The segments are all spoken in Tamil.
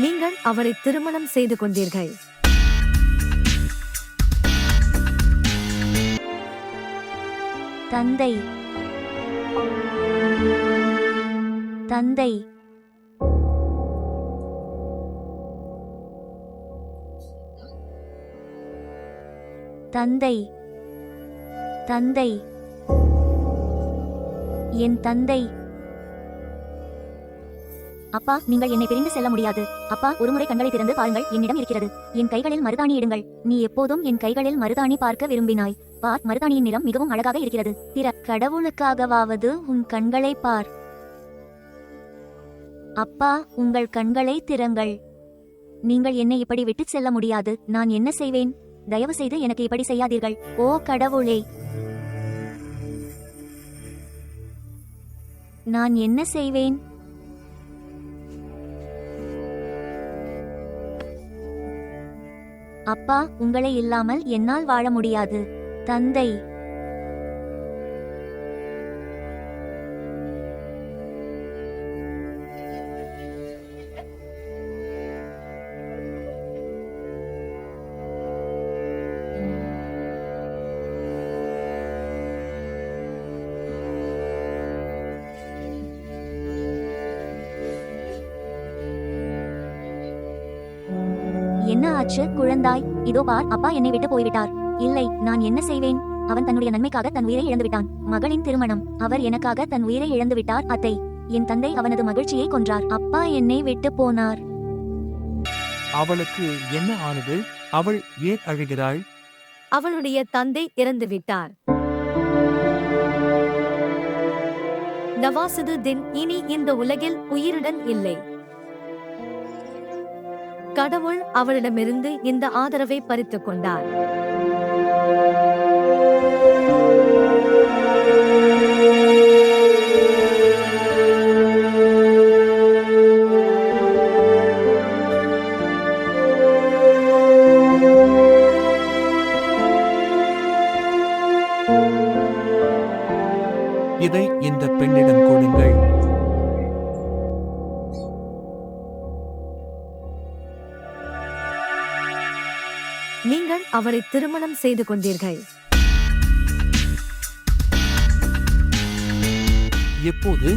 நீங்கள் அவரை திருமணம் செய்து கொண்டீர்கள். தந்தை தந்தை தந்தை தந்தை என் தந்தை. அப்பா, நீங்கள் என்னை பிரிந்து செல்ல முடியாது. அப்பா, ஒருமுறை கண்களை திறந்து பாருங்கள், என்னிடம் இருக்கிறது. என் கைகளில் மருதாணி இடுங்கள். நீ எப்போதும் என் கைகளில் மருதாணி பார்க்க விரும்பினாய். பார், மருதாணியின் நிறம் மிகவும் அழகாக இருக்கிறது. கடவுளுக்காகவாவது உன் கண்களை பார். அப்பா, உங்கள் கண்களை திறங்கள். நீங்கள் என்னை இப்படி விட்டுச் செல்ல முடியாது. நான் என்ன செய்வேன்? தயவு செய்து எனக்கு இப்படி செய்யாதீர்கள். ஓ கடவுளே, நான் என்ன செய்வேன்? அப்பா, உங்களை இல்லாமல் என்னால் வாழ முடியாது. தந்தை என்ன ஆச்சு குழந்தாய்? இதோ பார், அப்பா என்னை விட்டு போய்விட்டார். இல்லை, நான் என்ன செய்வேன்? அவன் தன்னுடைய நன்மைக்காக தன் உயிரை இழந்துவிட்டான். மகளின் திருமணம். அவர் எனக்காக தன் உயிரை இழந்துவிட்டார். அத்தை, என் தந்தை அவனது மகிழ்ச்சியை கொன்றார். அப்பா என்னை விட்டு போனார். அவளுக்கு என்ன ஆனது? அவள் ஏன் அழுகிறாள்? அவளுடைய தந்தை இறந்துவிட்டார். நவாசுதுதீன் இனி இந்த உலகில் உயிருடன் இல்லை. கடவுள் அவளிடமிருந்து இந்த ஆதரவை பறித்துக் கொண்டார். இதை இந்த பெண்ணிடம் கொடுங்கள். நீங்கள் அவரை திருமணம் செய்து கொண்டீர்கள். எப்போது?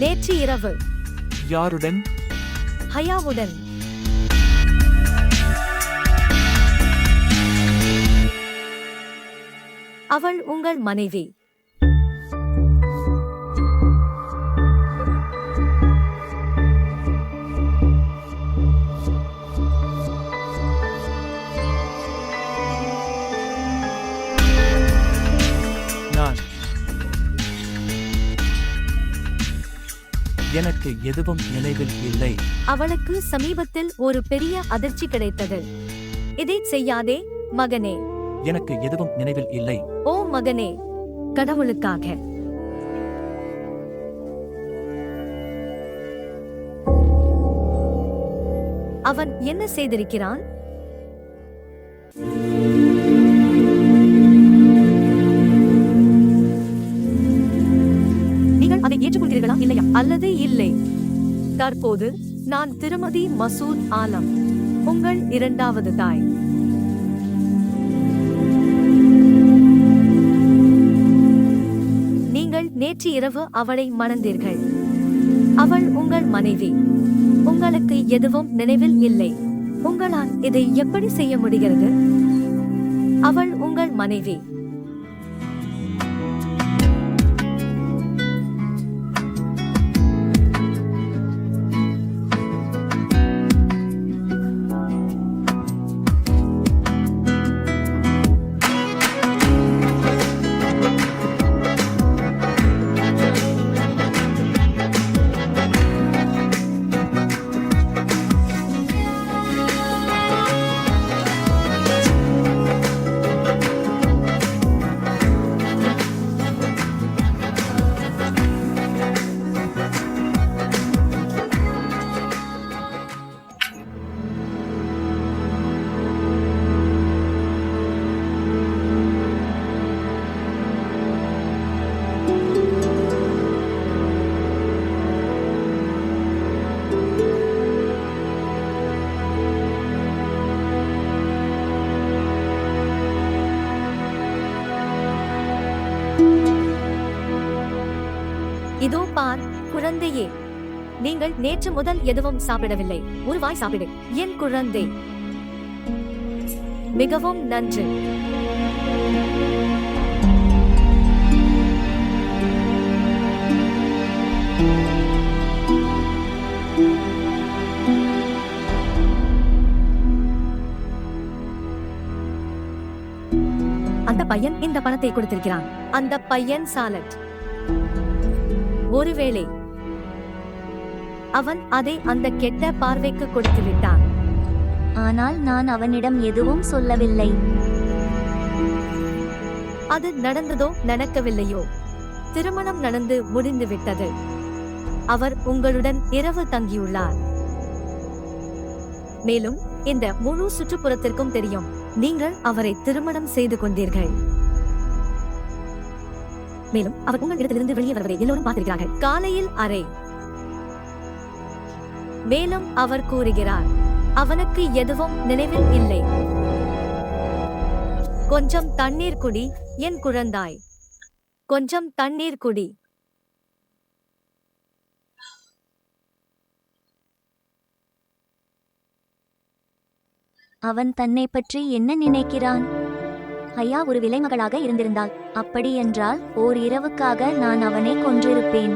நேற்று இரவு. யாருடன்? ஹயாவுடன். அவள் உங்கள் மனைவி. எனக்கு எதுவும் நினைவில் இல்லை. அவளுக்கு சமீபத்தில் ஒரு பெரிய அதிர்ச்சி கிடைத்தது. இதை செய்யாதே மகனே. எனக்கு எதுவும் நினைவில் இல்லை. ஓ மகனே, கடவுளுக்காக. அவன் என்ன செய்திருக்கிறான்? அதை ஏற்றுக்கொள்கிறீர்களா இல்லையா? அல்லது இல்லை. தற்போது நான் திருமதி மசூத் ஆலம், உங்கள் இரண்டாவது தாய். நீங்கள் நேற்று இரவு அவளை மணந்தீர்கள். அவள் உங்கள் மனைவி. உங்களுக்கு எதுவும் நினைவில் இல்லை. உங்களால் இதை எப்படி செய்ய முடிகிறது? அவள் உங்கள் மனைவி. குழந்தையே, நீங்கள் நேற்று முதல் எதுவும் சாப்பிடவில்லை. ஒரு வாய் சாப்பிடு என் குழந்தை. மிகவும் நன்று. அந்த பையன் இந்த பணத்தை கொடுத்திருக்கிறான். அந்த பையன் சாலட். ஒருவேளை அவன் அதை அந்த கெட்ட பார்வைக்கு கொடுத்து விட்டான். ஆனால் நான் அவனிடம் எதுவும் சொல்லவில்லை. அது நடந்ததோ நடக்கவில்லையோ, திருமணம் நடந்து முடிந்து விட்டது. அவர் உங்களுடன் இரவு தங்கியுள்ளார். மேலும் இந்த முழு சுற்றுப்புறத்திற்கும் தெரியும் நீங்கள் அவரை திருமணம் செய்து கொண்டீர்கள். மேலும் அவர் உங்கள் இடத்திலிருந்து வெளியே வருவதை எல்லோரும் பார்த்திருக்கிறார்கள். காலையில் அறை. மேலும் அவர் கூறுகிறார் அவனுக்கு எதுவும் நினைவில் இல்லை. கொஞ்சம் தண்ணீர் குடி என் குழந்தாய். கொஞ்சம் தண்ணீர் குடி. அவன் தன்னை பற்றி என்ன நினைக்கிறான்? ஐயா ஒரு விலைமகளாக இருந்திருந்தாள். அப்படியென்றால் ஓர் இரவுக்காக நான் அவனை கொன்றிருப்பேன்.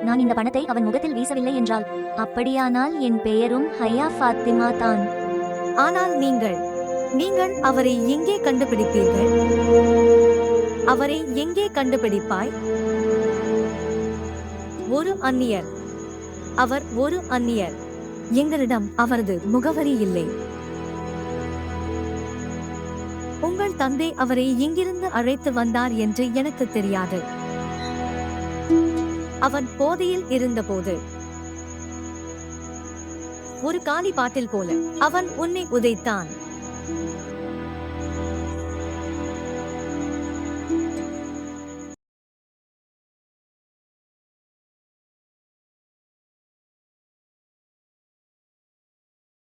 நான் இந்த பணத்தை அவன் முகத்தில் வீசவில்லை என்றால், அப்படியானால் என் பெயரும் ஹையா ஃபாத்திமா தான். ஆனால் நீங்கள் அவரை எங்கே கண்டுபிடிப்பீர்கள்? அவரை எங்கே கண்டுபிடிப்பாய்? ஒரு அந்நியர். அவர் ஒரு அந்நியர். எங்களிடம் அவரது முகவரி இல்லை. உங்கள் தந்தை அவரை எங்கிருந்து அழைத்து வந்தார் என்று எனக்கு தெரியாது. அவன் போதையில் இருந்தபோது ஒரு காலி பாட்டில் போல அவன் உன்னை உதைத்தான்.